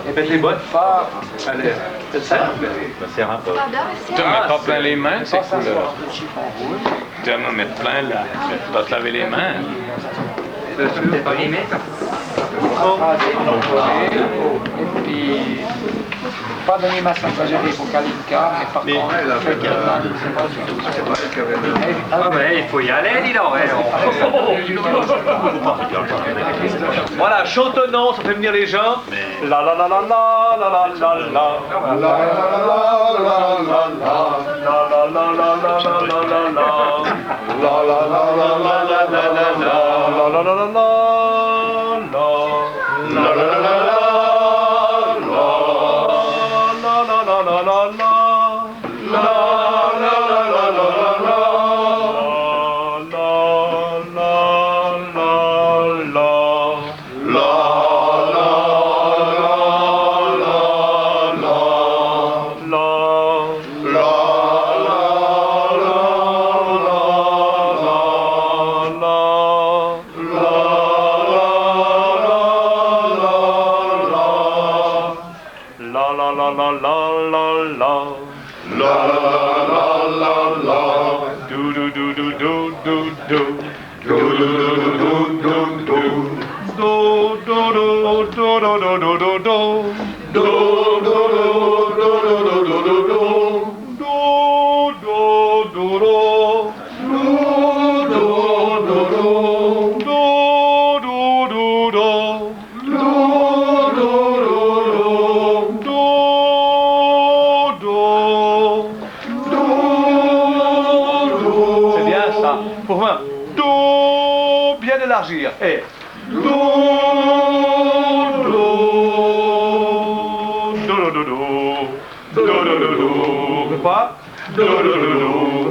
Mettez les bottes. Allez, c'est ça. C'est un peu. Tu ne mets pas plein les mains, c'est cool. Tu vas me mettre plein là. Tu vas te laver les mains. Pas les mettre. Et puis, pas d'animation exagérée pour Kalinka, mais par contre, Ah ben, il faut y aller, dis donc. Voilà, chantonnons, ça fait venir les gens. La la la la la la la la la. La la la la la la. La la la la la la la la la. La la la la la la la la la. La la la la la. La la la la la. Et do do do do do do do do do do pas do do do do.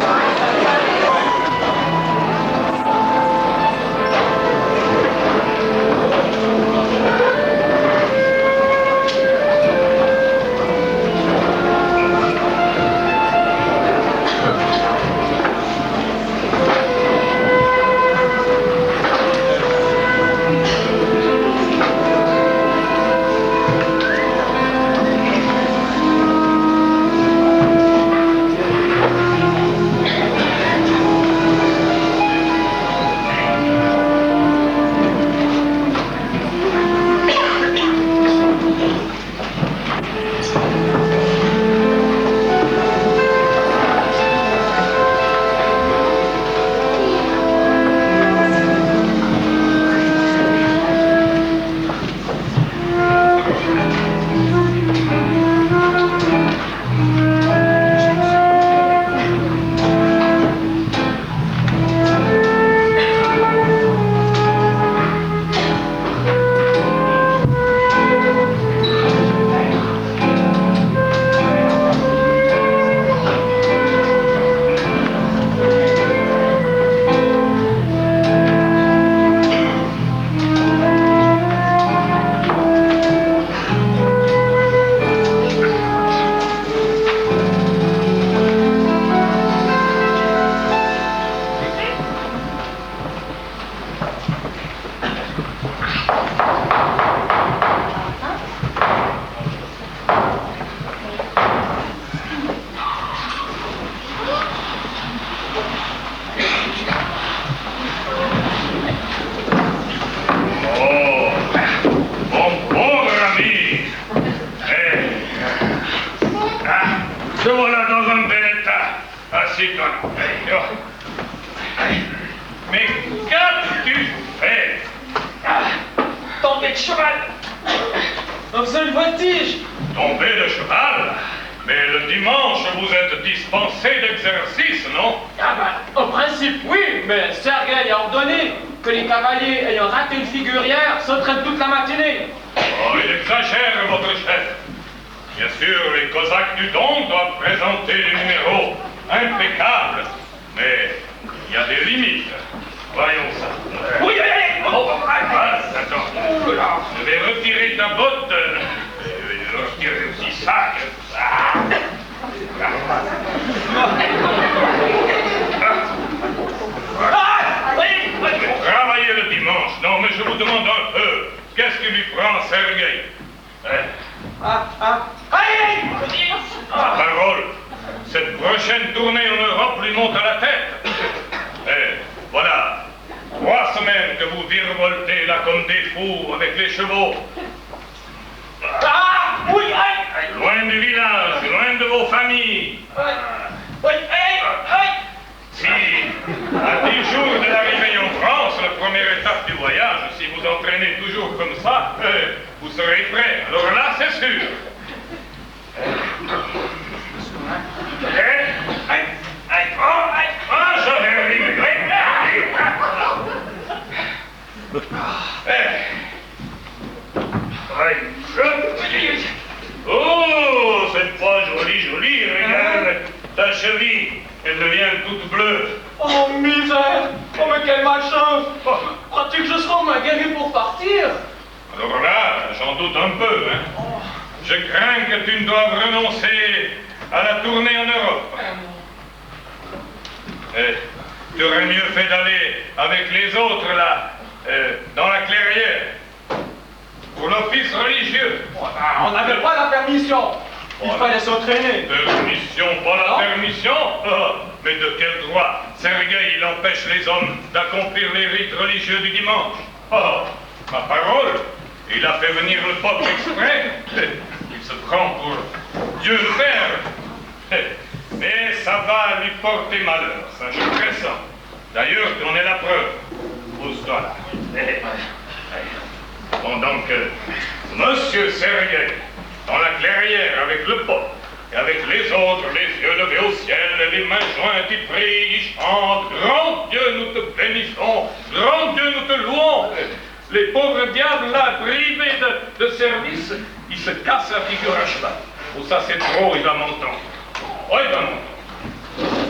Mais qu'as-tu fait? Tombé de cheval. En faisant une voltige. Tombé de cheval? Mais le dimanche, vous êtes dispensé d'exercice, non? Ah ben, en principe, oui, mais Sergueï a ordonné que les cavaliers ayant raté une figure hier s'entraînent toute la matinée. Oh, il exagère, votre chef. Bien sûr, les Cosaques du Don doivent présenter des numéros impeccables, mais il y a des limites. Voyons ça. Oui, allez, oh, attends. Je vais retirer ta botte. Retirer aussi ça. Travaillez le dimanche. Non, mais je vous demande un peu. Qu'est-ce qui lui prend, Sergueï? Parole, cette prochaine tournée en Europe lui monte à la tête. Et voilà, 3 semaines que vous virevoltez là comme des fous avec les chevaux. Loin du village, loin de vos familles. Si, à 10 jours de l'arrivée en France, la première étape du voyage, si vous entraînez toujours comme ça, vous serez prêt. Alors là, c'est sûr. Oh, c'est pas joli, regarde. Ta cheville, elle devient toute bleue. Oh, misère! Oh, mais quelle malchance! Crois-tu que je serai au moins guéri pour partir? Alors là, j'en doute un peu, hein. Je crains que tu ne doives renoncer à la tournée en Europe. Tu aurais mieux fait d'aller avec les autres, là, dans la clairière, pour l'office religieux. On n'avait pas la permission. Il fallait s'entraîner. Permission, pas la permission? Mais de quel droit Sergueï, il empêche les hommes d'accomplir les rites religieux du dimanche. Ma parole, il a fait venir le peuple exprès. Il se prend pour Dieu le Père. Mais ça va lui porter malheur, ça je pressens. D'ailleurs, tu en es la preuve. Pose-toi là. Pendant que Monsieur Sergueï, dans la clairière avec le peuple, et avec les autres, les yeux levés au ciel, les mains jointes, ils prient, ils chantent. Grand Dieu, nous te bénissons. Grand Dieu, nous te louons. Les pauvres diables, là, privés de service, ils se cassent la figure à cheval. Oh, ça, c'est trop, il va m'entendre. Oh, il va m'entendre.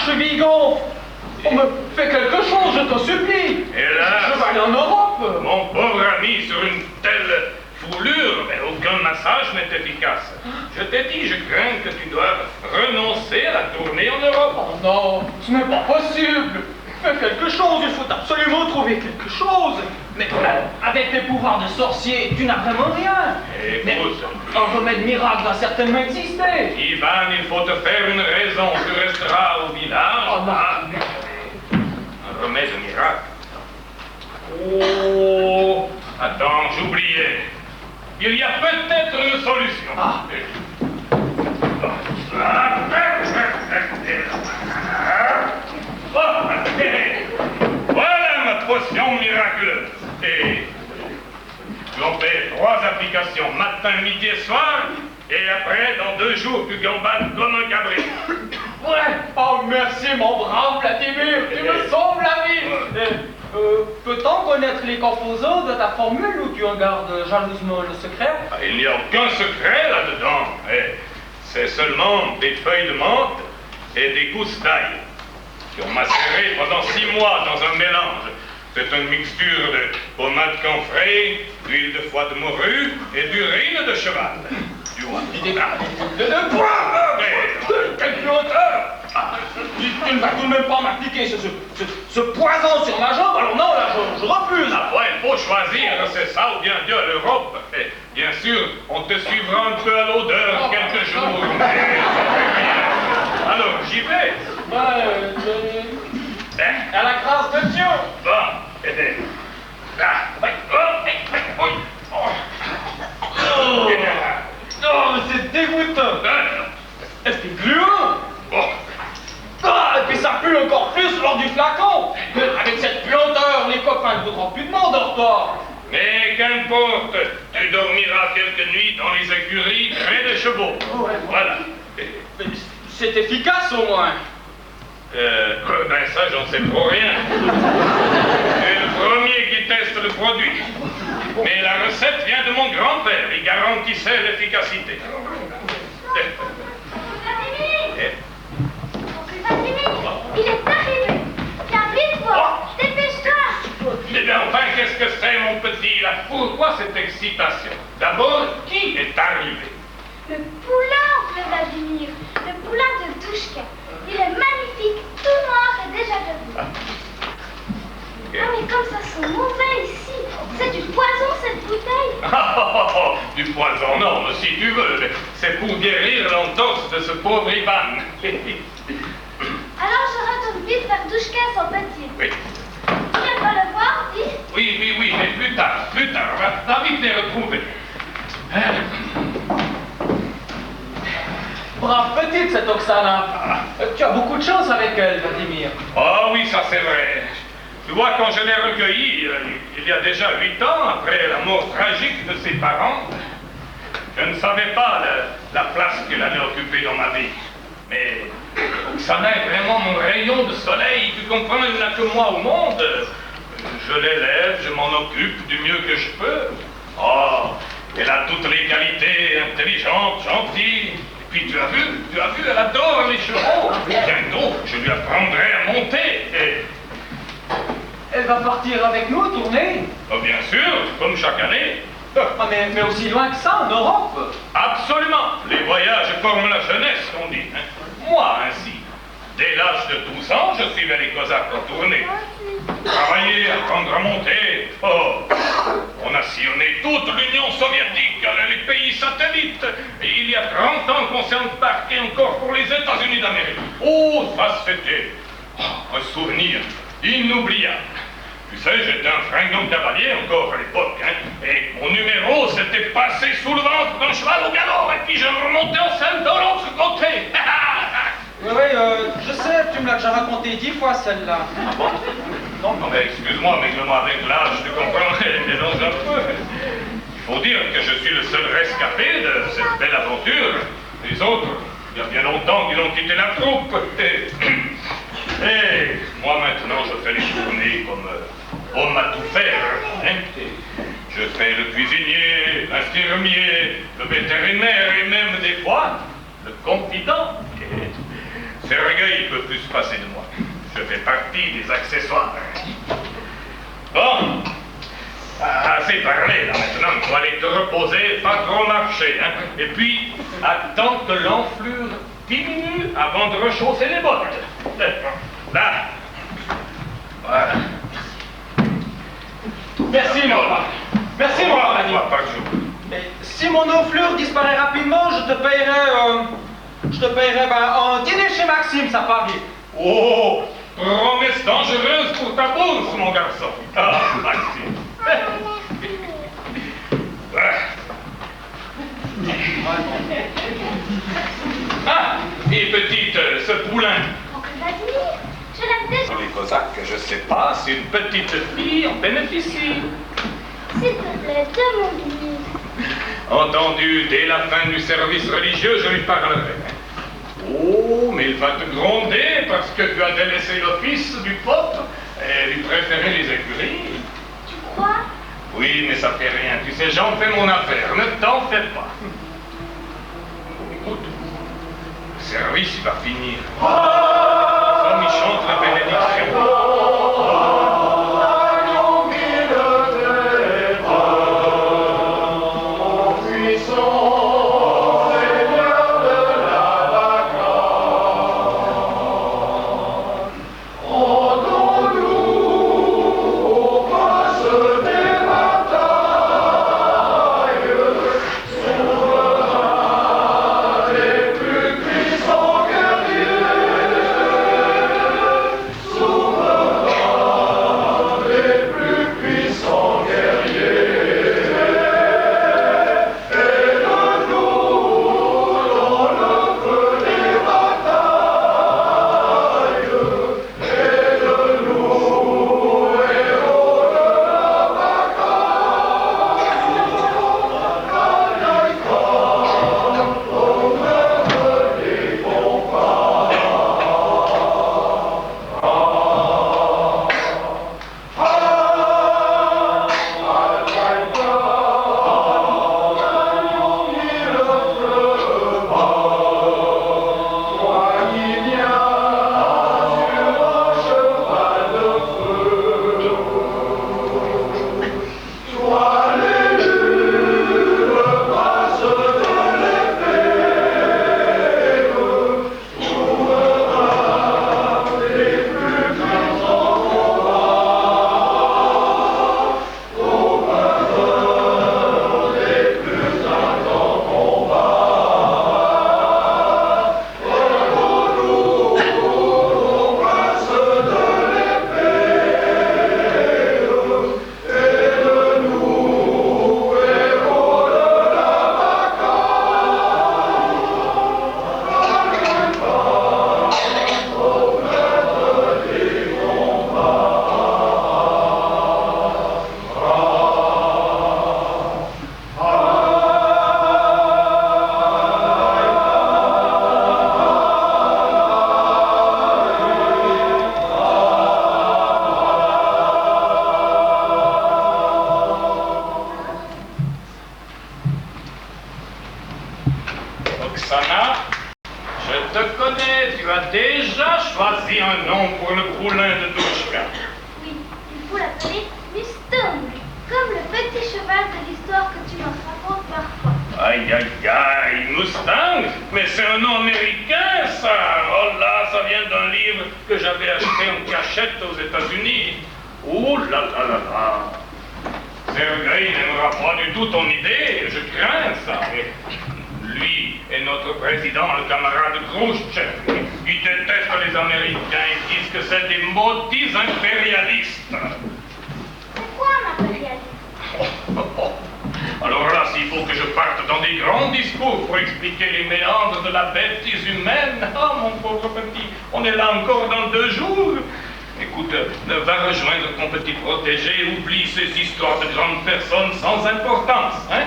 cheville gonfle. On me fait quelque chose, je te supplie. Hélas, je vais aller en Europe. Mon pauvre ami, sur une telle foulure, mais aucun massage n'est efficace. Je t'ai dit, je crains que tu doives renoncer à la tournée en Europe. Oh non, ce n'est pas possible. Fais quelque chose, il faut absolument trouver quelque chose. Mais avec tes pouvoirs de sorcier, tu n'as vraiment rien. Mais Écoute, un remède miracle doit certainement exister. Ivan, il faut te faire une raison. Tu resteras au village. Oh, non. Un remède miracle. Oh, attends, j'oubliais. Il y a peut-être une solution. Ah. Voilà ma potion miraculeuse. Et tu en fais 3 applications, matin, midi et soir. Et après, dans 2 jours, tu gambades comme un cabri. Ouais. Oh, merci, mon brave Vladimir. Tu me sauves la vie. Peut-on connaître les composants de ta formule ou tu en gardes jalousement le secret? Il n'y a aucun secret là-dedans. C'est seulement des feuilles de menthe et des gousses d'ail qui ont macéré pendant 6 mois dans un mélange. C'est une mixture de pommade camphrée, d'huile de foie de morue et d'urine de cheval. Tu vois. De quoi? Quelle puanteur! Tu ne vas tout de même pas m'appliquer ce poison sur ma jambe? Alors non, là, je refuse! Ah ouais, il faut choisir, c'est ça ou bien Dieu à l'Europe. Et bien sûr, on te suivra un peu à l'odeur quelques jours. Alors, j'y vais. À la grâce de Dieu! Oh, mais c'est dégoûtant! Est-ce que c'est gluant? Ah, et puis ça pue encore plus lors du flacon! Avec cette puanteur, les copains ne voudront plus de monde en retard! Mais qu'importe, tu dormiras quelques nuits dans les écuries près des chevaux. Voilà. Mais c'est efficace au moins! Ben ça, j'en sais trop rien. Tu es le premier qui teste le produit. Mais la recette vient de mon grand-père. Il garantissait l'efficacité. Vladimir, il est arrivé. Viens vite voir. Dépêche-toi. Eh bien, enfin, qu'est-ce que c'est, mon petit, là? Pourquoi cette excitation? D'abord, qui est arrivé? Le poulain, Vladimir. Le poulain de Douchka. Il est magnifique, tout noir et déjà debout. Ah, mais comme ça sent mauvais ici. C'est du poison, cette bouteille. Du poison, non, si tu veux. Mais c'est pour guérir l'entorse de ce pauvre Ivan. Alors je retourne vite vers Douchka, son petit. Oui. Tu viens pas le voir, dis? Oui, mais plus tard. Va vite les retrouver. Brave petite, cette Oksana. Tu as beaucoup de chance avec elle, Vladimir. Oh oui, ça c'est vrai. Tu vois, quand je l'ai recueillie, il y a déjà 8 ans, après la mort tragique de ses parents, je ne savais pas la place qu'elle allait occuper dans ma vie. Mais Oksana est vraiment mon rayon de soleil. Tu comprends, il n'y en a que moi au monde. Je l'élève, je m'en occupe du mieux que je peux. Oh, elle a toutes les qualités, intelligente, gentille. Et puis tu as vu, elle adore les chevaux. Bientôt, je lui apprendrai à monter. Elle va partir avec nous, tourner? Oh, bien sûr, comme chaque année. Ah, mais aussi loin que ça, en Europe? Absolument. Les voyages forment la jeunesse, on dit. Hein. Moi, ainsi. Dès l'âge de 12 ans, je suivais les Cosaques en tournée. Travailler, apprendre à monter. Oh, on a sillonné toute l'Union soviétique, les pays satellites. Et il y a 30 ans qu'on s'est embarqué encore pour les États-Unis d'Amérique. Oh, ça c'était un souvenir inoubliable. Tu sais, j'étais un fringant cavalier encore à l'époque, hein, et mon numéro s'était passé sous le ventre d'un cheval au galop, et puis je remontais en selle de l'autre côté. Oui, je sais, tu me l'as déjà raconté 10 fois celle-là. Ah bon? Non, mais excuse-moi, mais avec l'âge, tu comprends, elle mélange un peu. Il faut dire que je suis le seul rescapé de cette belle aventure. Les autres, il y a bien longtemps qu'ils ont quitté la troupe. Et moi maintenant, je fais les tournées comme homme à tout faire. Hein? Je fais le cuisinier, l'infirmier, le vétérinaire et même des fois le confident. Et Sergueï ne peut plus se passer de moi. Je fais partie des accessoires. Bon, assez parlé là maintenant, il faut aller te reposer, pas trop marcher. Hein? Et puis, attends que l'enflure diminue avant de rechausser les bottes. Là, Si mon enflure disparaît rapidement, je te paierai un dîner chez Maxime, ça part bien. Oh, promesse dangereuse pour ta bourse, mon garçon. Ah, Maxime. Ah, et petite, ce poulain. Oncle Vladimir, je l'aime déjà. Pour les Cosaques, je sais pas, c'est une petite fille, on bénéficie. S'il te plaît, demande-lui. Entendu, dès la fin du service religieux, je lui parlerai. Oh, mais il va te gronder parce que tu as délaissé l'office du pope et lui préféré les écuries. Tu crois? Oui, mais ça fait rien. Tu sais, j'en fais mon affaire. Ne t'en fais pas. Écoute, le service, il va finir. Comme il chante la bénédiction. Roxana, je te connais, tu as déjà choisi un nom pour le poulain de Douchka. Oui, il faut l'appeler Mustang, comme le petit cheval de l'histoire que tu me racontes parfois. Aïe, aïe, aïe, Mustang? Mais c'est un nom américain, ça! Oh là, ça vient d'un livre que j'avais acheté en cachette aux États-Unis. Oh là là là là! Sergueï n'aimera pas du tout ton idée, je crains ça. Lui est notre président, le camarade Khrouchtchev. Il déteste les Américains, ils disent que c'est des maudits impérialistes. Pourquoi un impérialiste? Alors là, s'il faut que je parte dans des grands discours pour expliquer les méandres de la bêtise humaine, ah mon pauvre petit, on est là encore dans 2 jours. Écoute, va rejoindre ton petit protégé, oublie ces histoires de grandes personnes sans importance, hein?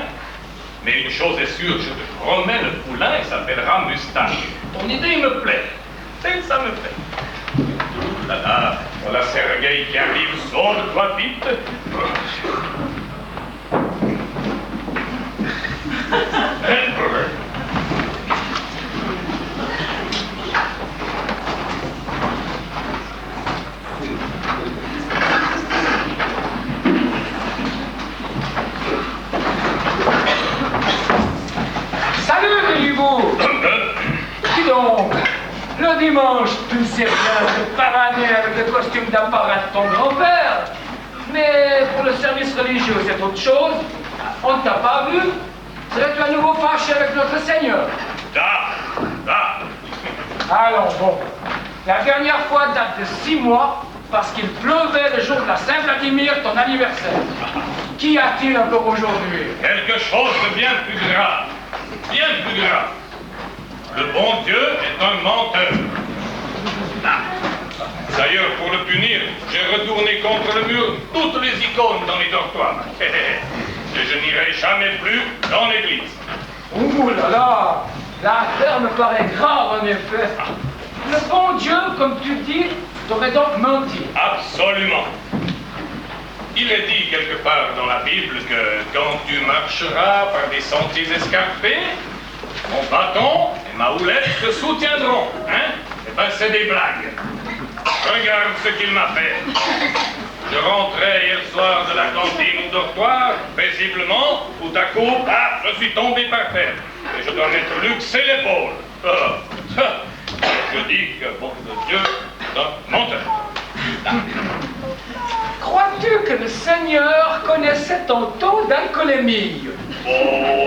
Mais une chose est sûre, je te promets, le poulain s'appellera Mustang. Ton idée me plaît. Ça me plaît. Là là, voilà Sergueï qui arrive, sauve-toi vite. Salut, Béliveau! Dis donc, le dimanche, tu ne sais rien de pavaner avec le costume d'apparat de ton grand-père. Mais pour le service religieux, c'est autre chose. On ne t'a pas vu? Serais-tu à nouveau fâché avec notre Seigneur? Allons, bon. La dernière fois date de 6 mois, parce qu'il pleuvait le jour de la Saint-Vladimir, ton anniversaire. Qu'y a-t-il encore aujourd'hui? Quelque chose de bien plus grave. Bien plus grave. Le bon Dieu est un menteur. D'ailleurs, pour le punir, j'ai retourné contre le mur toutes les icônes dans les dortoirs. Et je n'irai jamais plus dans l'église. Ouh là là! L'affaire me paraît grave en effet. Le bon Dieu, comme tu dis, t'aurait donc menti. Absolument. Il est dit quelque part dans la Bible que quand tu marcheras par des sentiers escarpés, mon bâton et ma houlette te soutiendront. Hein? Eh ben, c'est des blagues. Regarde ce qu'il m'a fait. Je rentrais hier soir de la cantine au dortoir, paisiblement, tout à coup, paf, je suis tombé par terre. Et je dois m'être luxé l'épaule. Je dis que bon Dieu est un menteur. Crois-tu que le Seigneur connaissait ton taux d'alcoolémie? Oh,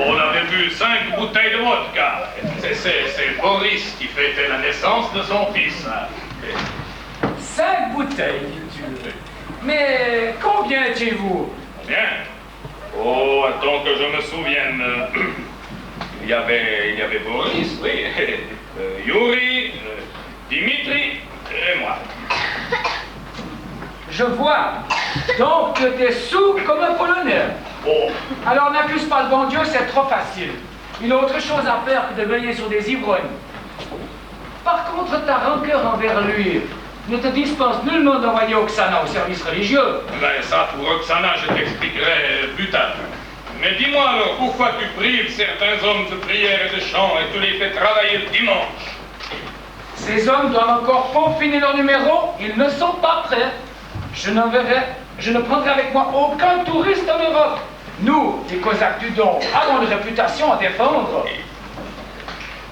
on avait bu 5 bouteilles de vodka. C'est Boris qui fêtait la naissance de son fils. 5 bouteilles, dis-tu. Mais combien étiez-vous? Bien. Oh, attends que je me souvienne. Il y avait Boris, oui. Yuri, Dimitri et moi. Je vois. Donc tu étais sous comme un Polonais. Oh, Alors n'accuse pas le bon Dieu, c'est trop facile. Il a autre chose à faire que de veiller sur des ivrognes. Par contre, ta rancœur envers lui ne te dispense nullement d'envoyer Oksana au service religieux. ben ça, pour Oksana, je t'expliquerai plus tard. Mais dis-moi alors, pourquoi tu prives certains hommes de prière et de chant et tu les fais travailler le dimanche? Ces hommes doivent encore peaufiner leur numéro, ils ne sont pas prêts. Je ne prendrai avec moi aucun touriste en Europe. Nous, les Cosaques du Don, avons une réputation à défendre.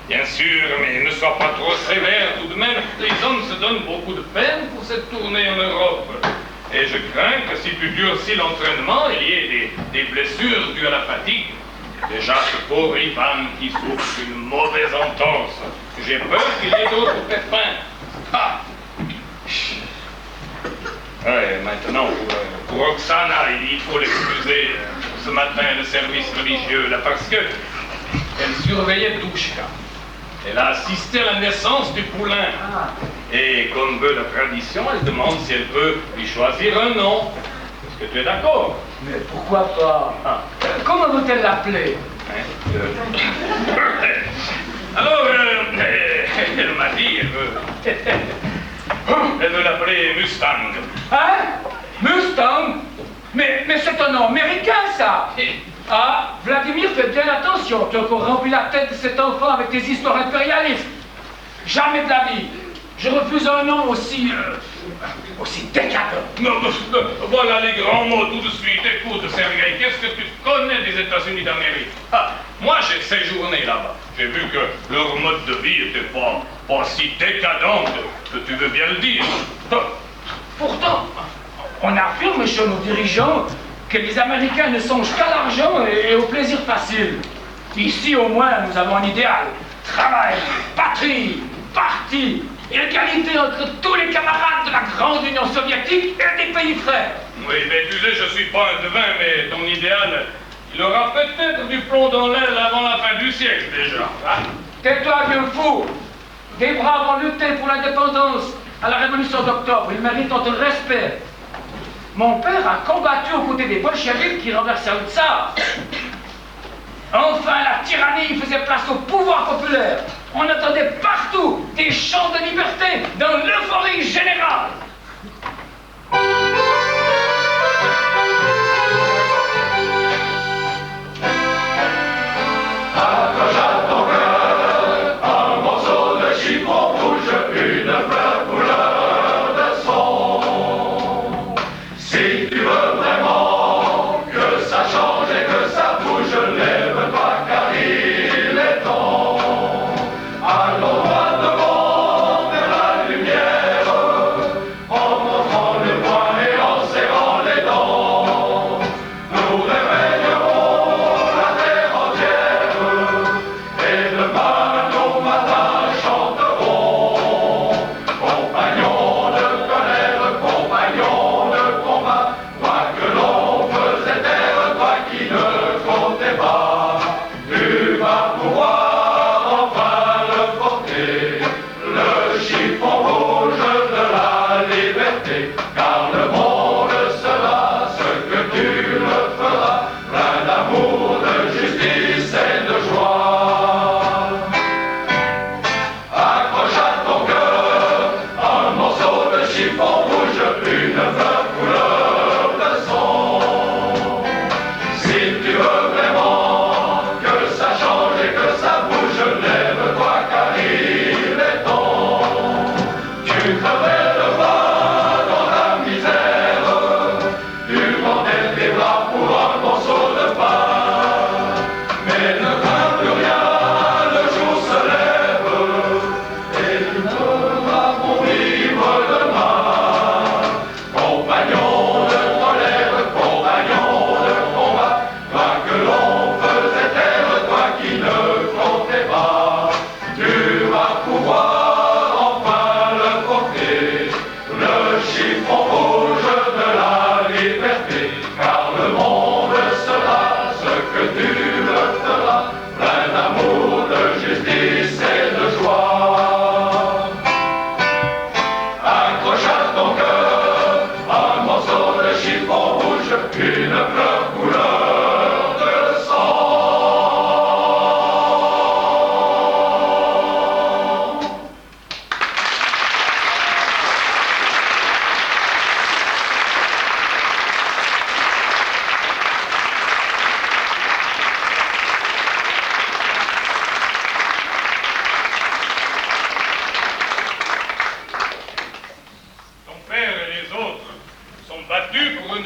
Bien sûr, mais ne sois pas trop sévère tout de même. Les hommes se donnent beaucoup de peine pour cette tournée en Europe. Et je crains que si tu durcis l'entraînement, il y ait des blessures dues à la fatigue. Déjà, ce pauvre Ivan qui souffre d'une mauvaise entorse. J'ai peur qu'il y ait d'autres pépins. Ah! Ouais, maintenant, pour Oksana, il faut l'excuser. Ce matin, le service religieux, là, parce que elle surveillait Douchka. Elle a assisté à la naissance du poulain. Et comme veut la tradition, elle demande si elle peut lui choisir un nom. Est-ce que tu es d'accord? Mais pourquoi pas? Comment veut-elle l'appeler? Alors, elle m'a dit, elle veut l'appeler Mustang. Hein? Mustang? Mais c'est un nom américain, ça! Ah, Vladimir, fais bien attention, tu as encore rempli la tête de cet enfant avec tes histoires impérialistes. Jamais de la vie. Je refuse un nom aussi décadent. Non, voilà les grands mots tout de suite. Écoute, Sergei, qu'est-ce que tu connais des États-Unis d'Amérique? Ah, moi, j'ai séjourné là-bas. J'ai vu que leur mode de vie était pas si décadent que tu veux bien le dire. Pourtant, on affirme chez nos dirigeants que les Américains ne songent qu'à l'argent et au plaisir facile. Ici, au moins, nous avons un idéal. Travail, patrie, parti, égalité entre tous les camarades de la grande Union soviétique et des pays frères. Oui, mais tu sais, je suis pas un devin, mais ton idéal, il aura peut-être du plomb dans l'aile avant la fin du siècle déjà. Hein? Tais-toi, vieux fou. Des braves ont lutté pour l'indépendance à la Révolution d'octobre. Ils méritent notre respect. Mon père a combattu aux côtés des bolcheviks qui renversaient le tsar. Enfin, la tyrannie faisait place au pouvoir populaire. On entendait partout des chants de liberté dans l'euphorie générale. Accroche à ton cœur un morceau de chiffon rouge, une fleur couleur de son. Si tu veux vraiment que ça change et que ça bouge, lève-toi car il est temps. Allons droit devant vers la lumière, en montrant le poing et en serrant les dents. Nous réveillerons la terre entière.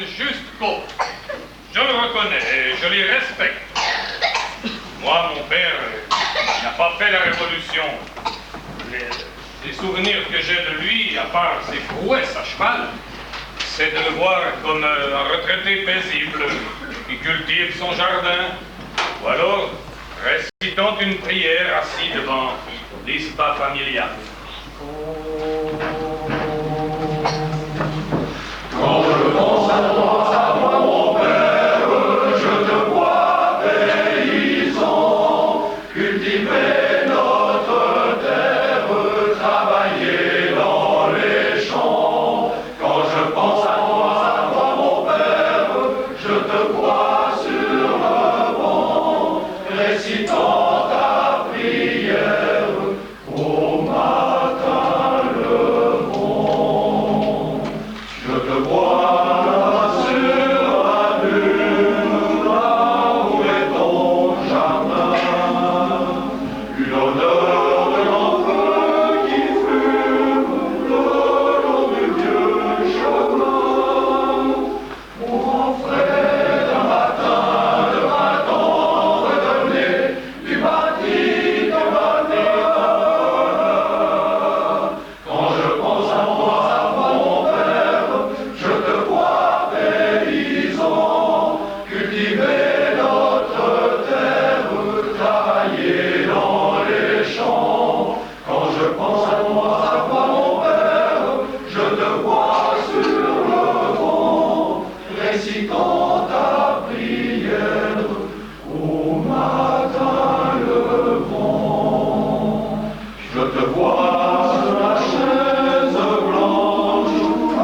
justes côtes. Je le reconnais et je les respecte. Moi, mon père n'a pas fait la révolution. Les souvenirs que j'ai de lui, à part ses prouesses à cheval, c'est de le voir comme un retraité paisible qui cultive son jardin. Ou alors, récitant une prière assis devant l'isba familiale. Quand je pense à toi, mon père, je te vois paysan, cultiver notre terre, travailler dans les champs. Quand je pense à toi, mon père, je te vois sur le banc, récitant ta prière au matin levant. Je te vois sur la lune, là où est ton jardin, une odeur de lampe qui fume le long du vieux chemin. Mon grand frère, un matin de printemps revenu du bâti de bonheur. Quand je pense à moi, mon père, je te vois paysan, cultiver notre terre, travailler dans les champs. Quand je pense à moi, mon père, je te vois sur le banc, récitant ta prière au matin levant. Je te vois sur la chaise blanche, à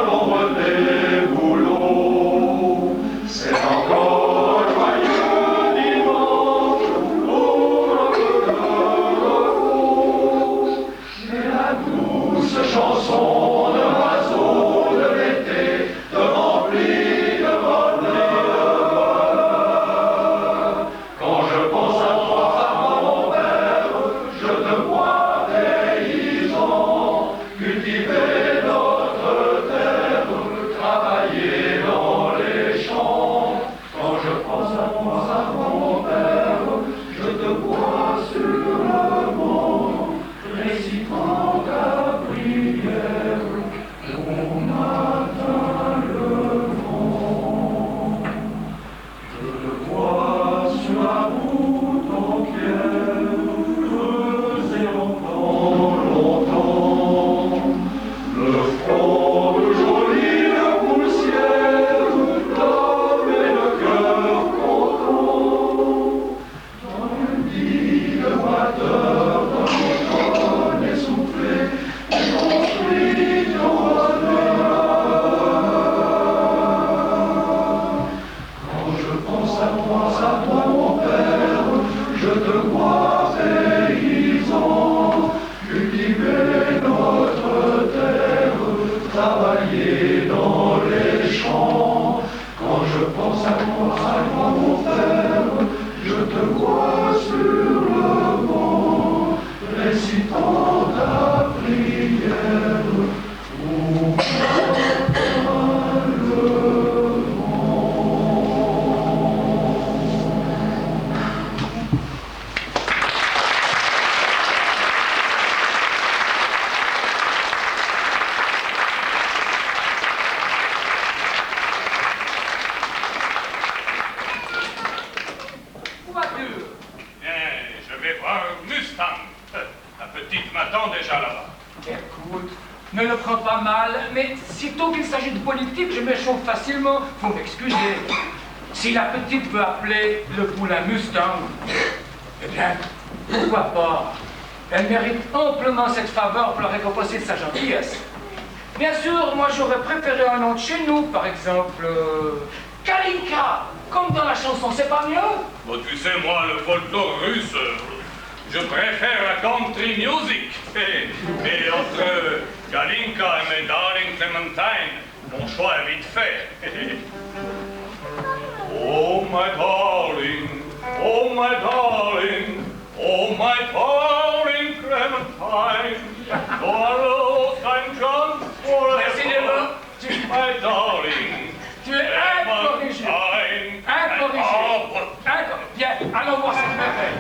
l'ombre des bouleaux. C'est encore un joyeux dimanche, au roc de repos. Et la douce chanson de l'oiseau de l'été te remplit de bonheur. Quand je pense à toi, mon père, je te vois paysan, cultiver notre terre, travailler dans les champs. Quand je pense à moi, mon père, je te vois sur le banc, récitant ta prière au matin levant. Je te vois sur la route en pierre, creusée longtemps, longtemps. Le front joli de poussière, l'homme et le cœur content. Dans le dit de moiteur, dans l'automne essoufflé, tu construis ton bonheur. Quand je pense à toi, mon père, je te vois paysan, cultiver notre terre, travailler dans les champs. Quand je pense à toi, mon père, je te vois sur le banc, récitant ta prière au matin levant. Où vas-tu? Bien, je vais voir Mustang. La petite m'attend déjà là-bas. Écoute, ne le prends pas mal, mais sitôt qu'il s'agit de politique, je m'échauffe facilement. Faut m'excuser. Si la petite veut appeler le poulain Mustang, eh bien, pourquoi pas? Elle mérite amplement cette faveur pour la récompenser de sa gentillesse. Bien sûr, moi j'aurais préféré un nom de chez nous, par exemple, Kalinka, comme dans la chanson, c'est pas mieux? Bon, tu sais, moi, le folklore russe, je préfère la country music. Et entre Kalinka et mes darling Clementine, mon choix est vite fait. Oh my darling, oh my darling, oh my darling Clementine, though I lost I'm John for Merci, my darling, Allons voir cette merveille.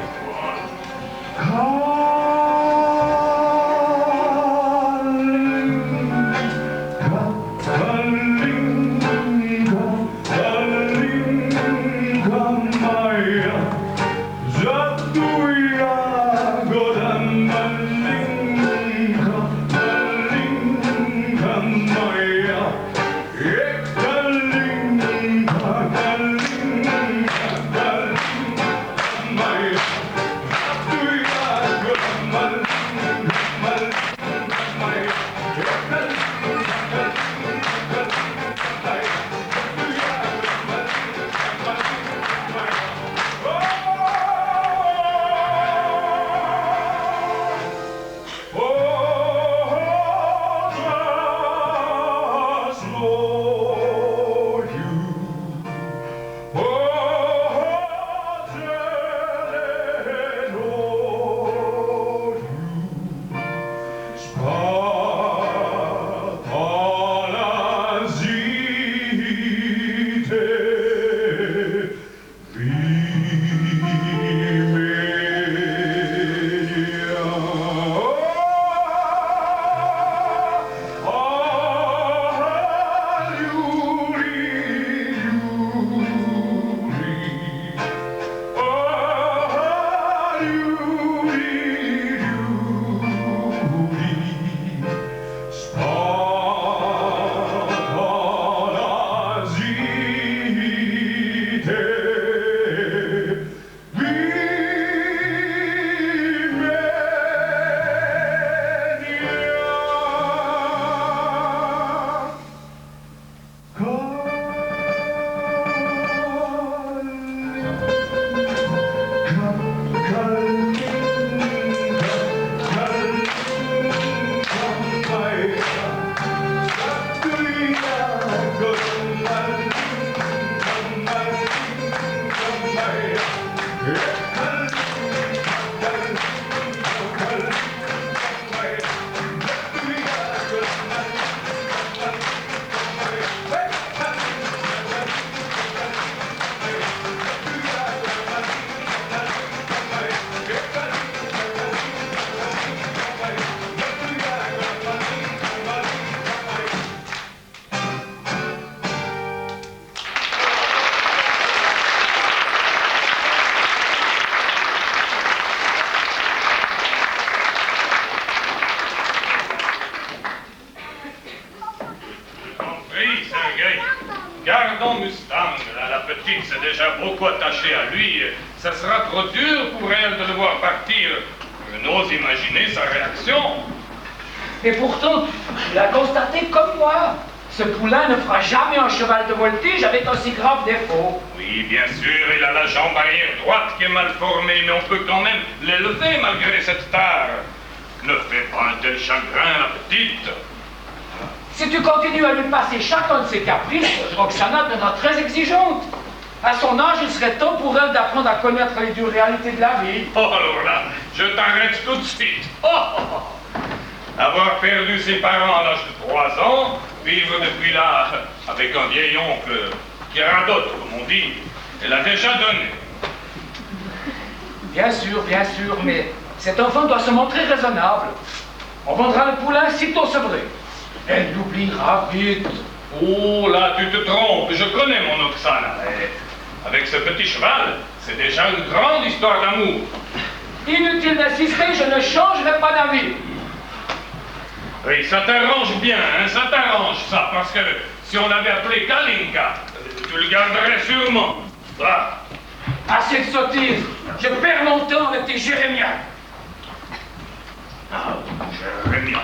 Gardons Mustang, la petite s'est déjà beaucoup attachée à lui. Ça sera trop dur pour elle de le voir partir. Je n'ose imaginer sa réaction. Et pourtant, il a constaté comme moi. Ce poulain ne fera jamais un cheval de voltige avec un si grave défaut. Oui, bien sûr, il a la jambe arrière droite qui est mal formée, mais on peut quand même l'élever malgré cette tare. Ne fais pas un tel chagrin, la petite. Si tu continues à lui passer chacun de ses caprices, Roxana deviendra très exigeante. À son âge, il serait temps pour elle d'apprendre à connaître les dures réalités de la vie. Oh, alors là, je t'arrête tout de suite. Oh, oh, oh. Avoir perdu ses parents à l'âge de 3 ans, vivre depuis là avec un vieil oncle qui radote, comme on dit, elle a déjà donné. Bien sûr, mais cet enfant doit se montrer raisonnable. On vendra le poulain sitôt sevré. Elle l'oubliera vite. Oh, là, tu te trompes. Je connais mon Oksana. Avec ce petit cheval, c'est déjà une grande histoire d'amour. Inutile d'insister, je ne changerai pas d'avis. Oui, ça t'arrange bien, hein, ça t'arrange, ça, parce que si on l'avait appelé Kalinka, tu le garderais sûrement. Ah. Assez de sottises. Je perds mon temps avec tes jérémiades. Ah, Jérémia.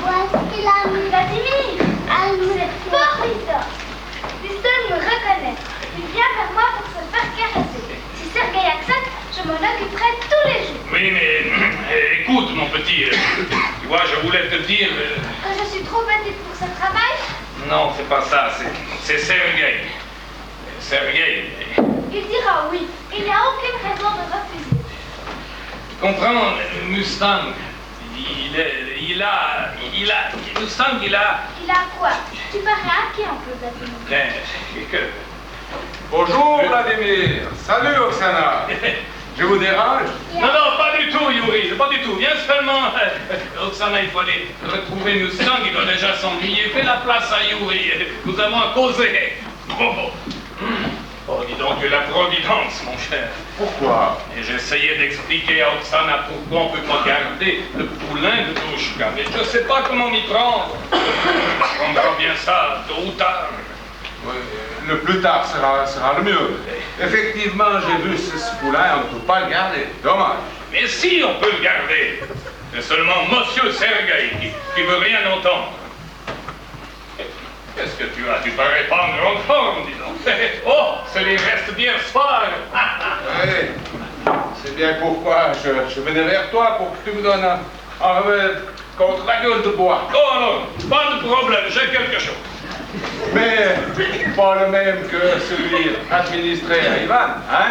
Voici l'ami Vladimir. C'est fort, Lisa. Liston me reconnaît. Il vient vers moi pour se faire caresser. Si Sergueï accepte, je m'en occuperai tous les jours. Oui, mais écoute, mon petit, tu vois, je voulais te dire... Que je suis trop petite pour ce travail? Non, c'est pas ça, c'est Sergueï. Sergueï. Il dira oui. Il n'y a aucune raison de refuser. Tu comprends, Mustang, il nous semble qu'il a... Il a quoi? Tu parais inquiet un peu, Vladimir. Ben, que... Bonjour Vladimir. Salut Oksana. Je vous dérange? Non, non, pas du tout, Yuri, pas du tout. Viens seulement. Oksana, il faut aller retrouver Mustang, il doit déjà s'ennuyer. Fais la place à Yuri, nous avons à causer. Oh, dis donc, la providence, mon cher. Pourquoi? Et j'essayais d'expliquer à Oksana pourquoi on ne peut pas garder le poulain de Douchka, mais je ne sais pas comment m'y prendre. On verra bien ça, tôt ou tard. Oui, le plus tard sera le mieux. Effectivement, j'ai vu ce poulain, on ne peut pas le garder. Dommage. Mais si, on peut le garder. C'est seulement Monsieur Sergueï qui veut rien entendre. Qu'est-ce que tu as? Tu parais pas en grande forme, dis donc. Oh, c'est les restes d'hier soir. Oui, c'est bien pourquoi je venais vers toi pour que tu me donnes un remède contre la gueule de bois. Oh non, pas de problème, j'ai quelque chose. Mais pas le même que celui administré à Ivan, hein?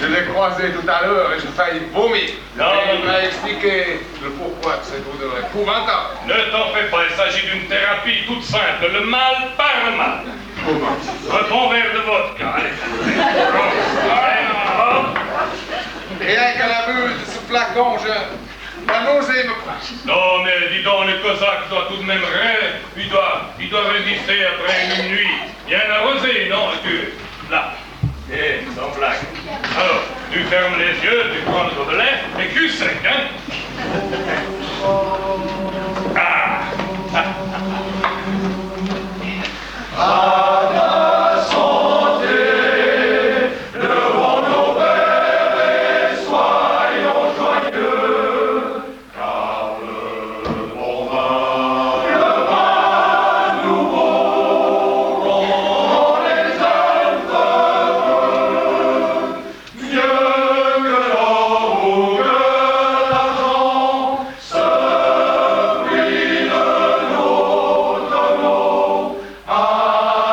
Je l'ai croisé tout à l'heure et j'ai failli vomir. Non, et il m'a expliqué le pourquoi de cette odeur épouvantable. Ne t'en fais pas, il s'agit d'une thérapie toute simple, le mal par le mal. Comment? Un bon verre de vodka, allez. Rien qu'à la vue de ce flacon, la nausée me prend. Non, mais dis donc, le Cosaque doit tout de même il doit résister après une nuit bien arrosée, non? Là. Et sans blague. Alors, tu fermes les yeux, tu prends le gobelet, et cul sec, hein? À la santé, levons nos verres et soyons joyeux, car le bon vin nouveau rend les âmes heureux, mieux que l'or ou que l'argent, celui de notre nom. À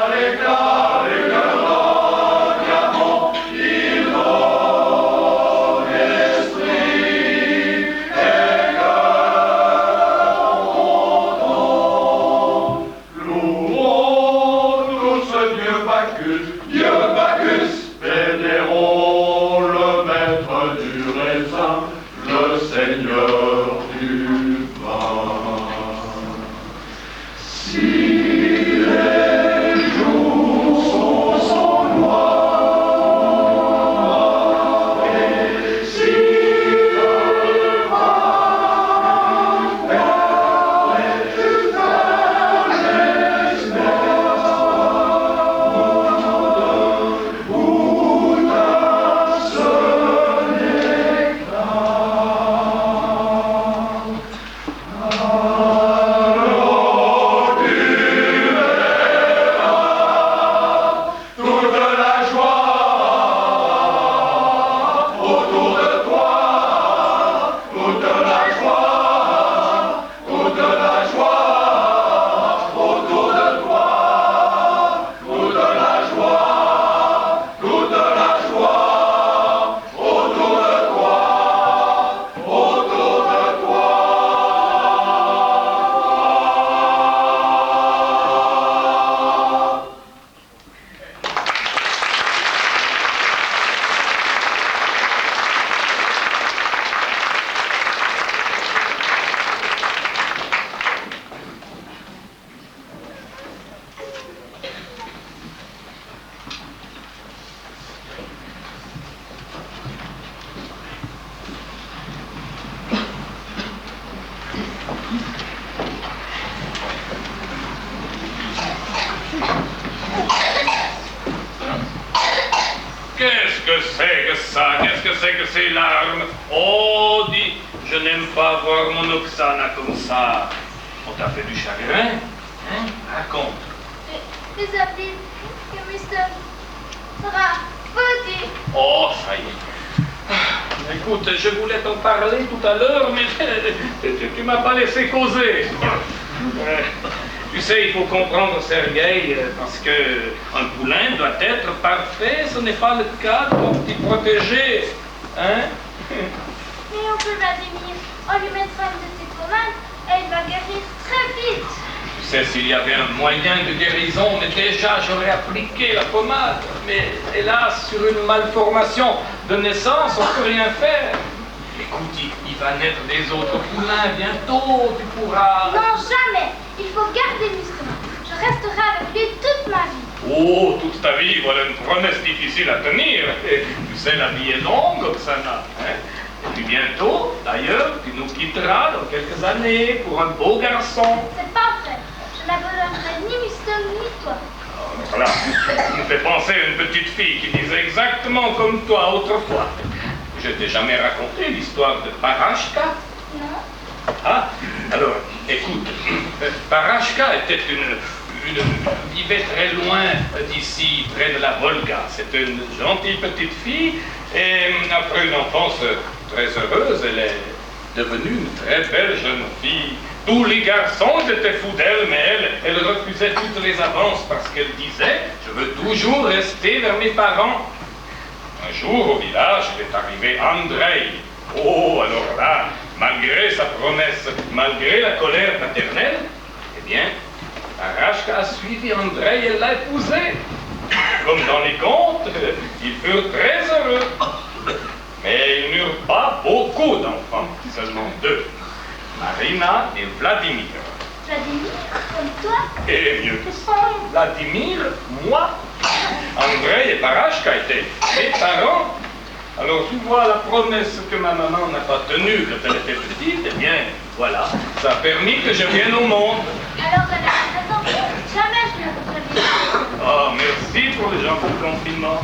l'éclat des cœurs d'un diamant, il donne l'esprit et cœur content. Louons tous Dieu Bacchus, vénérons le maître du raisin, le seigneur du vin. Si les jours sont sans gloire, et si le vin est un espoir, goûte à ce nectar. Alors tu verras toute la joie autour de toi, toute la joie, toute la joie autour de toi, toute la joie, toute la joie autour de toi, autour de toi. Qu'est-ce que c'est que ça? Qu'est-ce que c'est que ces larmes? Oh, dis, je n'aime pas voir mon Oksana comme ça. On t'a fait du chagrin? Hein? Raconte. Les habits que Mr. sera petit. Oh, ça y est. Écoute, je voulais t'en parler tout à l'heure, mais tu m'as pas laissé causer. Tu sais, il faut comprendre, Sergueï, parce que un poulain doit être parfait. Ce n'est pas le cas de mon petit protégé. Hein? Mais oncle Vladimir, on lui mettra une de tes pommades et il va guérir très vite. Tu sais, s'il y avait un moyen de guérison, mais déjà j'aurais appliqué la pommade. Mais hélas, sur une malformation de naissance, on ne peut rien faire. Écoute, il va naître des autres poulains bientôt, tu pourras... Non, jamais. Il faut garder Mustelin. Je resterai avec lui toute ma vie. Oh, toute ta vie, voilà une promesse difficile à tenir. Et tu sais, la vie est longue, Oksana. Hein? Et puis bientôt, d'ailleurs, tu nous quitteras dans quelques années pour un beau garçon. C'est pas vrai. Je n'abandonnerai ni Mustelin ni toi. Voilà, ça me fait penser à une petite fille qui disait exactement comme toi autrefois. Je t'ai jamais raconté l'histoire de Parashka? Non. Ah, alors, écoute, Parashka était vivait très loin d'ici, près de la Volga. C'était une gentille petite fille, et après une enfance très heureuse, elle est devenue une très belle jeune fille. Tous les garçons étaient fous d'elle, mais elle refusait toutes les avances parce qu'elle disait « Je veux toujours rester vers mes parents ». Un jour, au village, est arrivé Andrei. Oh, alors là, malgré sa promesse, malgré la colère paternelle, eh bien, Parashka a suivi Andrei et l'a épousé. Comme dans les contes, ils furent très heureux. Mais ils n'eurent pas beaucoup d'enfants, seulement 2. Marina et Vladimir. Vladimir, comme toi? Et mieux que ça, Vladimir, moi. Andrei et Parashka étaient mes parents. Alors tu vois, la promesse que ma maman n'a pas tenue quand elle était petite, eh bien, voilà, ça a permis que je vienne au monde. Alors elle a raison. Jamais je ne voudrais vivre. Oh, merci pour le gentil compliment.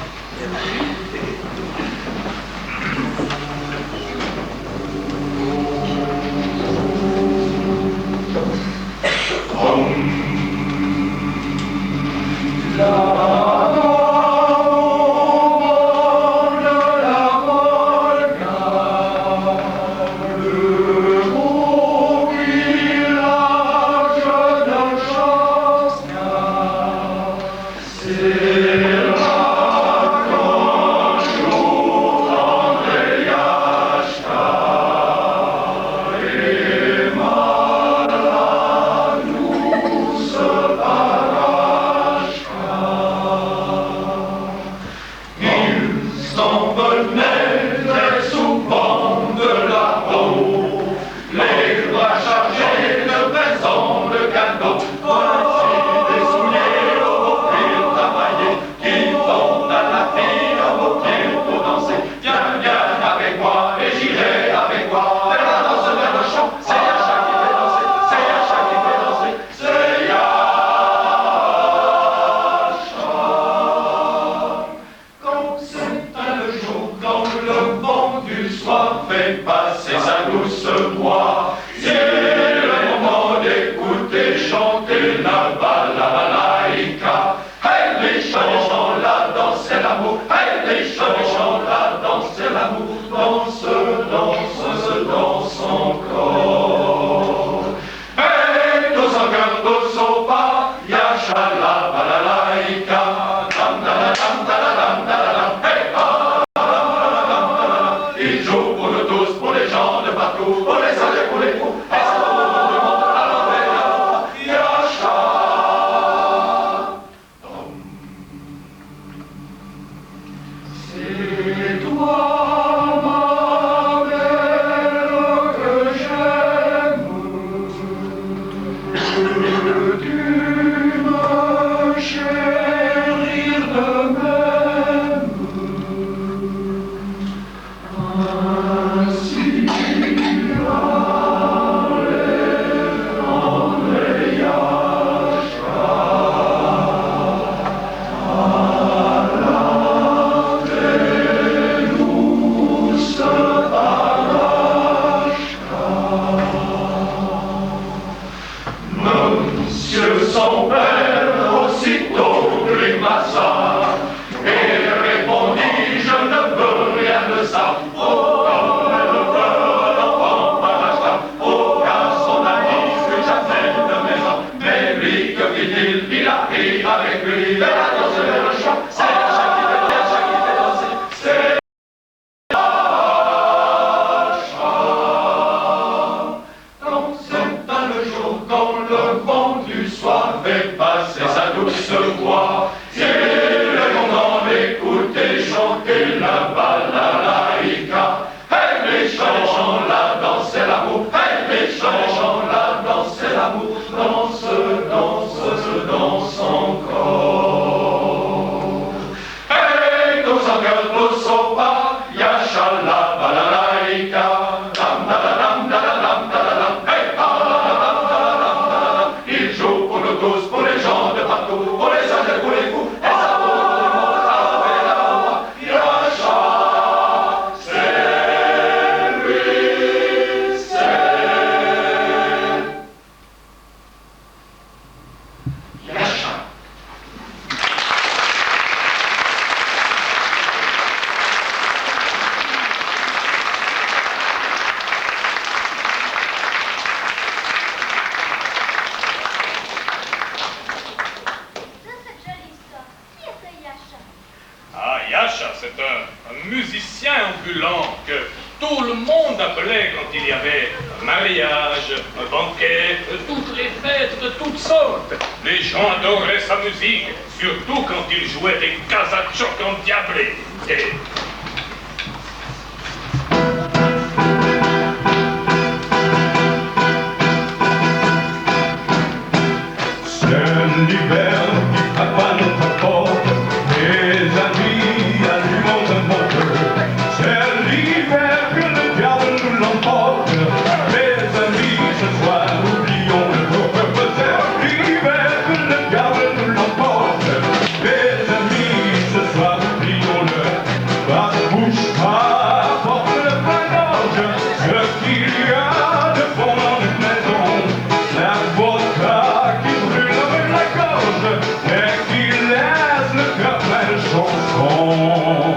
pousse au pas, Yashala, balalaïka, dam dam dam dam, hey, il joue pour nous tous, pour les gens de partout, pour les âges et pour les fous, et ça vaut tout le monde avec la voix, Yasha, c'est lui, c'est Yasha. Ah, Yasha, c'est un musicien ambulant que tout le monde appelait quand il y avait un mariage, un banquet, toutes les fêtes de toutes sortes. Les gens adoraient sa musique, surtout quand il jouait des kazatchoks endiablés. Et C'est l'hiver qui frappe à notre porte, les amis allumons un moteur. C'est l'hiver que le diable nous l'emporte, les amis ce soir oublions le peuple. C'est l'hiver que le diable nous l'emporte, les amis ce soir oublions-le. Pas de bouche, pas porte le pain-gorge, ce qu'il y a de bon dans une maison, la vodka qui brûle la gorge et qui laisse le cœur plein de chansons.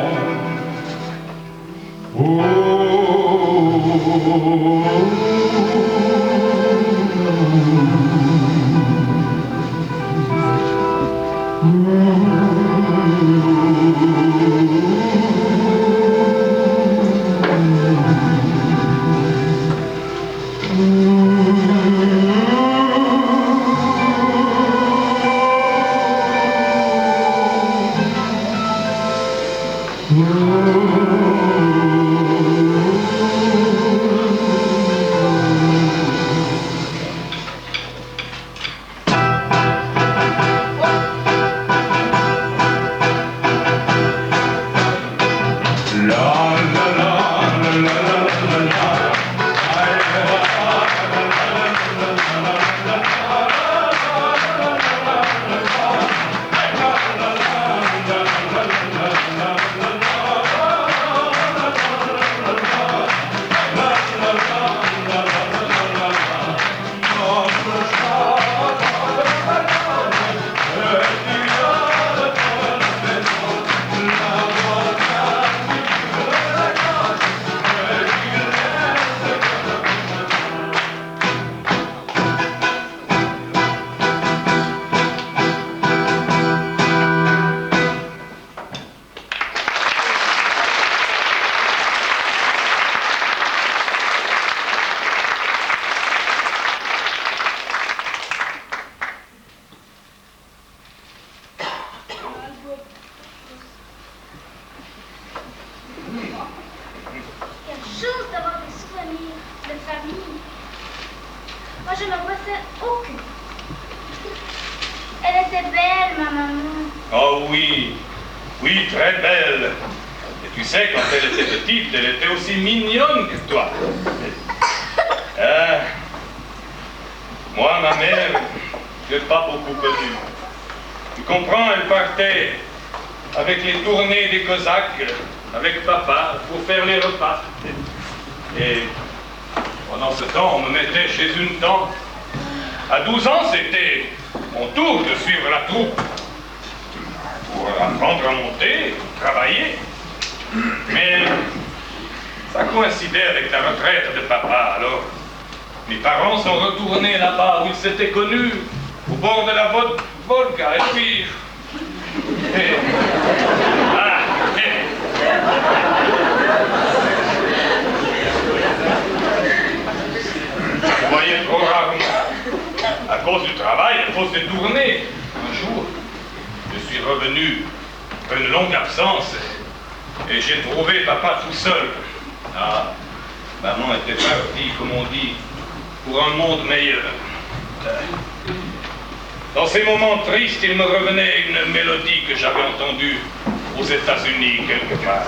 Moi, je n'en possède aucune. Elle était belle, ma maman. Oh oui, oui, très belle. Et tu sais, quand elle était petite, elle était aussi mignonne que toi. Moi, ma mère, je l'ai pas beaucoup connue. Tu comprends, elle partait avec les tournées des Cosaques, avec papa, pour faire les repas. Et pendant ce temps, on me mettait chez une tante. À 12 ans, c'était mon tour de suivre la troupe. Pour apprendre à monter, pour travailler. Mais ça coïncidait avec la retraite de papa, alors mes parents sont retournés là-bas où ils s'étaient connus, au bord de la Volga, et puis... Je voyais trop rarement. À cause du travail, à cause des tournées. Un jour, je suis revenu après une longue absence et j'ai trouvé papa tout seul. Ah, maman était partie, comme on dit, pour un monde meilleur. Dans ces moments tristes, il me revenait une mélodie que j'avais entendue aux États-Unis quelque part.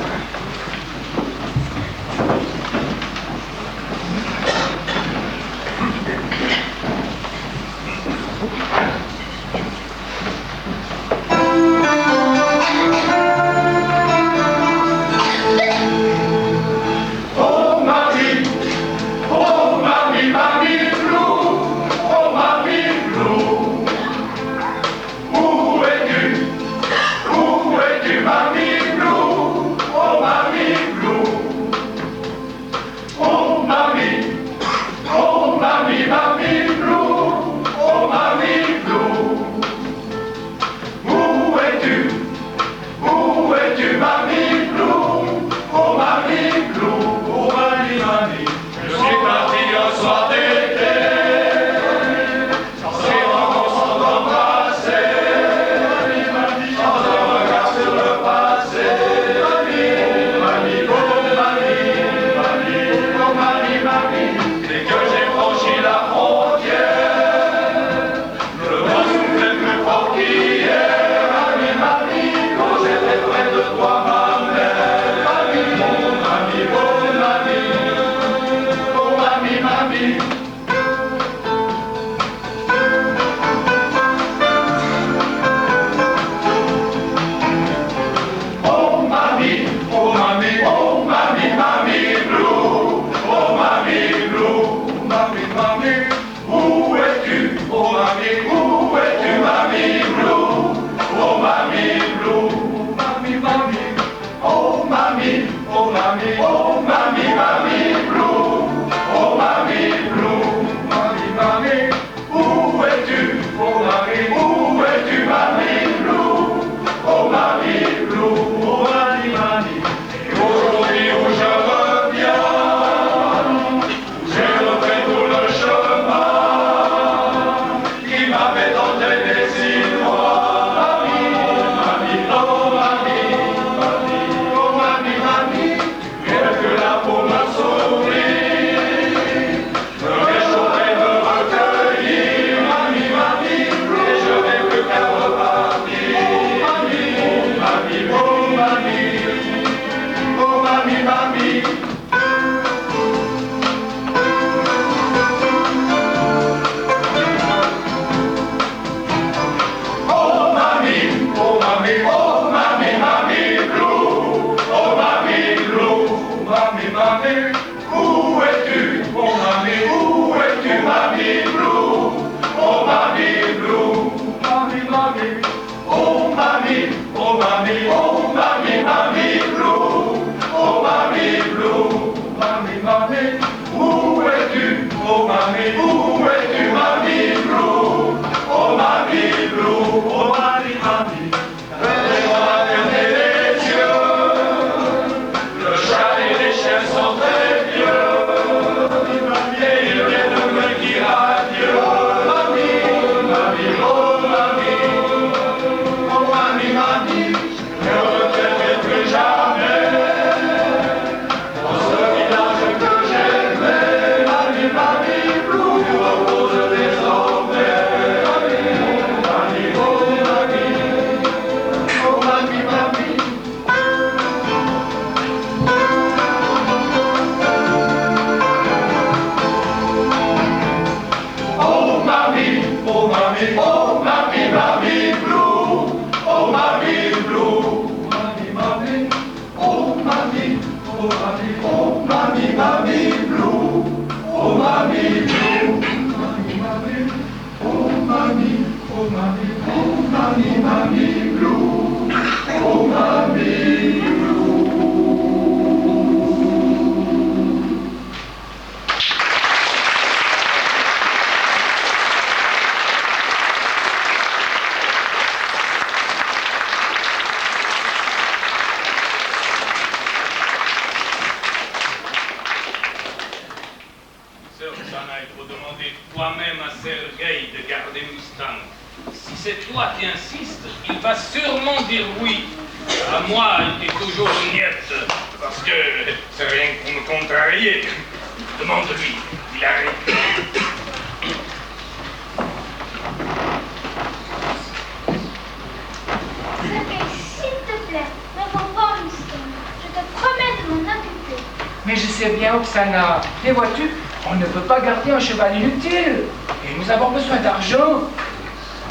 Mais je sais bien, Oksana. Mais vois-tu, on ne peut pas garder un cheval inutile. Et nous avons besoin d'argent.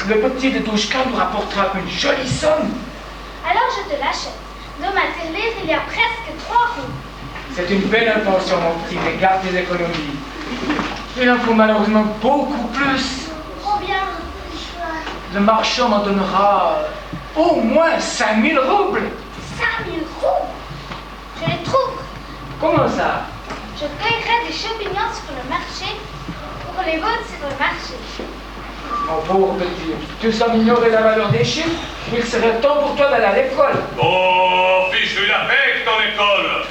Le petit de Douchka nous rapportera une jolie somme. Alors je te l'achète. Dans ma tirelire, il y a presque 3 roues. C'est une belle intention, mon petit, mais garde tes économies. Il en faut malheureusement beaucoup plus. Combien de cheval? Le marchand m'en donnera au moins 5000 roubles. 5000 roubles? Je les trouve. Comment ça? Je cueillerai des champignons sur le marché pour les vendre sur le marché. Mon pauvre petit, tu sembles ignorer la valeur des chiffres. Il serait temps pour toi d'aller à l'école. Oh, fiche de la paix, ton école.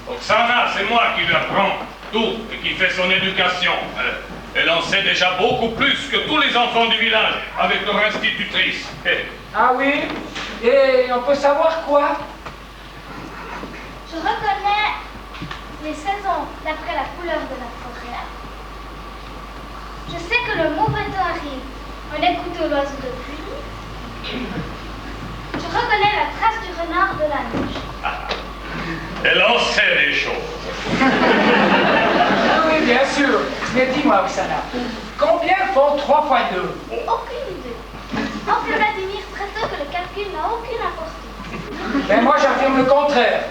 Oksana, c'est moi qui lui apprends tout et qui fait son éducation. Elle en sait déjà beaucoup plus que tous les enfants du village avec leur institutrice. Ah oui? Et on peut savoir quoi? Je reconnais les saisons d'après la couleur de la forêt. Je sais que le mauvais temps arrive. On écoute l'oiseau de pluie. Je reconnais la trace du renard de la neige. Elle en sait des choses. Oui, bien sûr. Mais dis-moi, Oksana, combien font 3 fois 2? Aucune idée. Oncle Vladimir prétend que le calcul n'a aucune importance. Mais moi, j'affirme le contraire.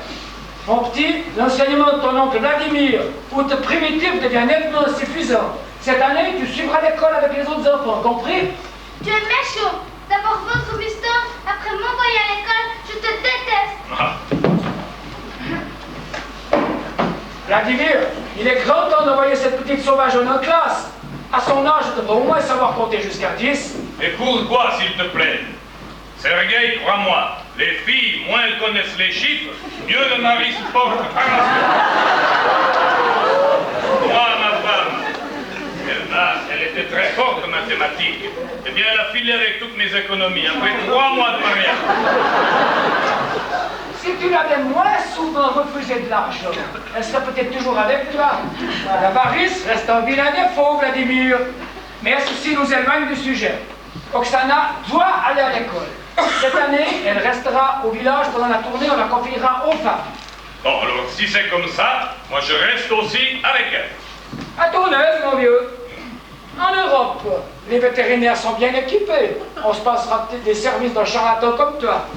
Mon petit, l'enseignement de ton oncle Vladimir, outre primitif, devient nettement suffisant. Cette année, tu suivras l'école avec les autres enfants, compris? Tu es méchant. D'abord votre Augustin, après m'envoyer à l'école, je te déteste. Vladimir, il est grand temps d'envoyer cette petite sauvage en notre classe. À son âge, elle devrait au moins savoir compter jusqu'à 10. Et pourquoi, s'il te plaît? Sergueï, crois-moi, les filles, moins elles connaissent les chiffres, mieux le mari se porte par la suite. Moi, ma femme, elle était très forte en mathématiques. Eh bien, elle a filé avec toutes mes économies, après 3 mois de mariage. Si tu l'avais moins souvent refusé de l'argent, elle serait peut-être toujours avec toi. L'avarice reste un vilain défaut, Vladimir. Mais ceci nous éloigne du sujet. Oksana doit aller à l'école. Cette année, elle restera au village pendant la tournée, on la confiera aux femmes. Bon, alors, si c'est comme ça, moi je reste aussi avec elle. À ton aise, mon vieux. En Europe, les vétérinaires sont bien équipés. On se passera peut-être des services d'un charlatan comme toi.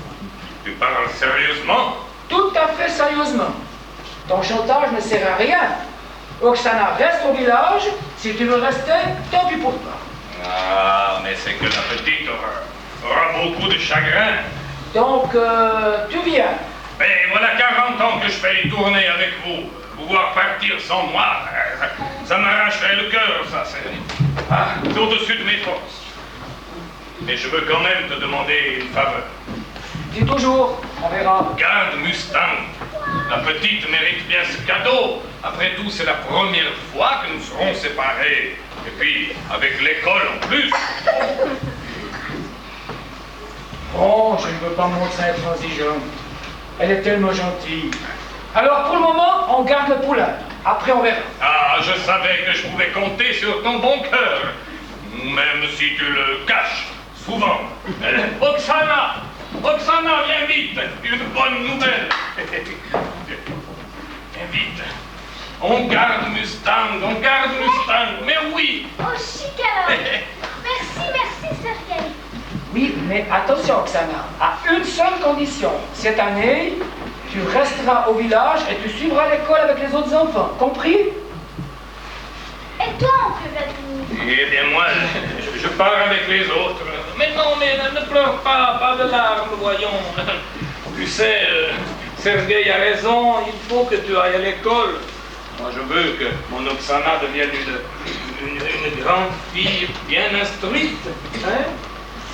Tu parles sérieusement? Tout à fait sérieusement. Ton chantage ne sert à rien. Oksana reste au village. Si tu veux rester, tant pis pour toi. Ah, mais c'est que la petite aura beaucoup de chagrin. Donc, tu viens. Mais voilà 40 ans que je fais les tournées avec vous. Pouvoir partir sans moi, ça m'arracherait le cœur, ça. C'est au-dessus de mes forces. Mais je veux quand même te demander une faveur. Dis toujours, on verra. Garde Mustang. La petite mérite bien ce cadeau. Après tout, c'est la première fois que nous serons séparés. Et puis, avec l'école en plus. Oh, je ne veux pas me montrer intransigeant. Elle est tellement gentille. Alors, pour le moment, on garde le poulain. Après, on verra. Ah, je savais que je pouvais compter sur ton bon cœur. Même si tu le caches souvent. Oksana! Oksana, viens vite! Une bonne nouvelle! Viens vite! On garde Mustang, mais oui! Oh, chic alors. Merci, Sergueï. Oui, mais attention, Oksana, à une seule condition. Cette année, tu resteras au village et tu suivras l'école avec les autres enfants. Compris? Et toi, oncle Vladimir? Eh bien, moi, je pars avec les autres. Mais non, mais ne pleure pas de larmes, voyons. Tu sais, Sergueï a raison, il faut que tu ailles à l'école. Moi, je veux que mon Oksana devienne une grande fille bien instruite. Hein?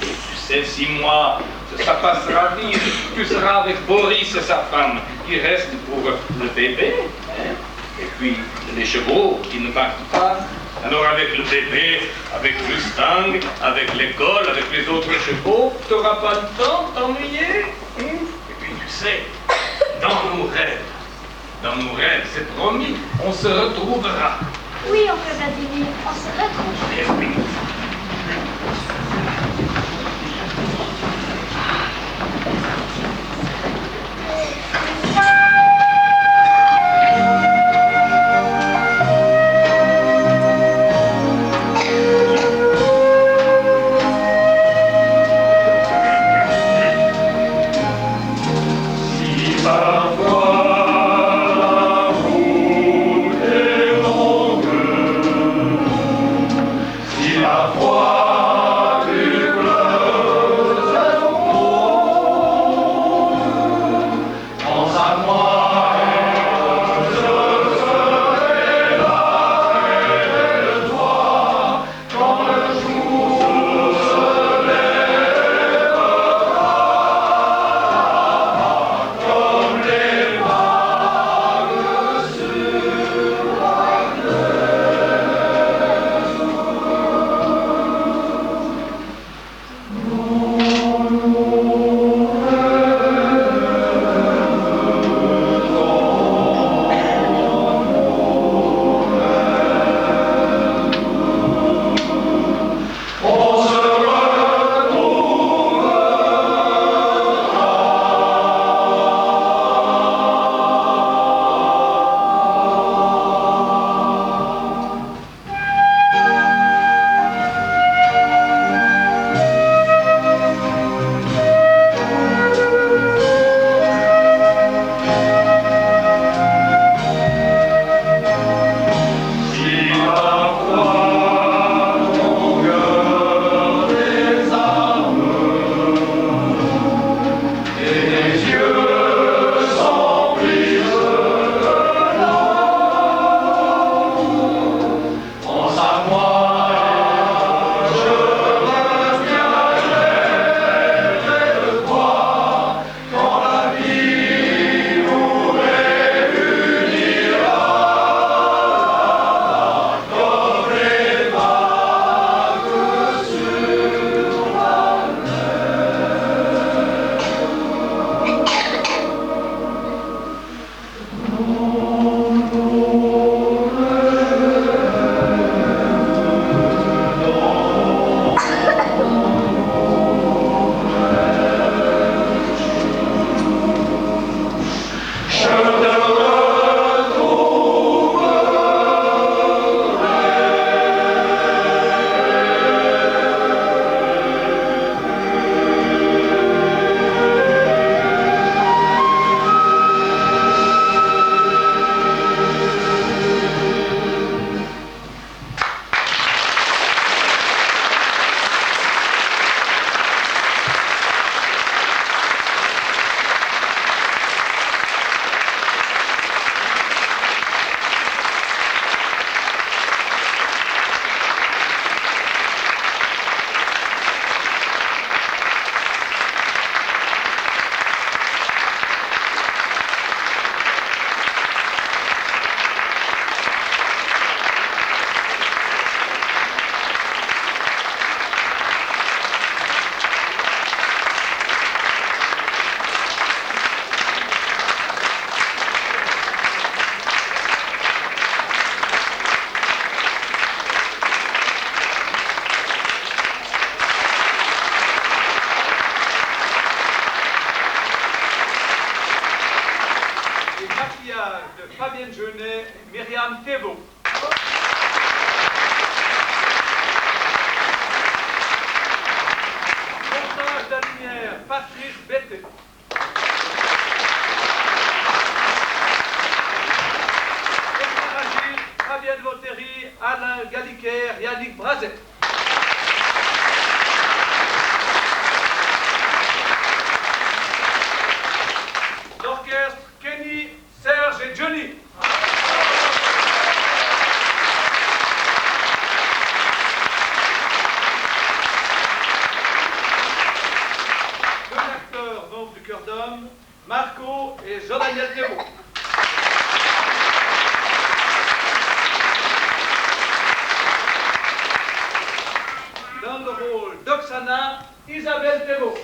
Et tu sais, 6 mois, ça passera vite. Tu seras avec Boris et sa femme, qui reste pour le bébé. Hein? Et puis, les chevaux qui ne partent pas. Alors, avec le bébé, avec Mustang, avec l'école, avec les autres chevaux, tu n'auras pas le temps de t'ennuyer. Hein? Et puis, tu sais, dans nos rêves, c'est promis, on se retrouvera. Oui, oncle Vladimir, on se retrouve. Eh oui. Fabienne Jeunet, Myriam Thébault. Montage de la lumière, Patrice Betté. Éclairage, Fabienne Vautéry, Alain Galliquer, Yannick Brazet. L'orchestre, Kenny, Serge et Johnny. Deux acteurs membres du Cœur d'Homme, Marco et Jean-Daniel Thébault. Dans le rôle d'Oksana, Isabelle Thébault.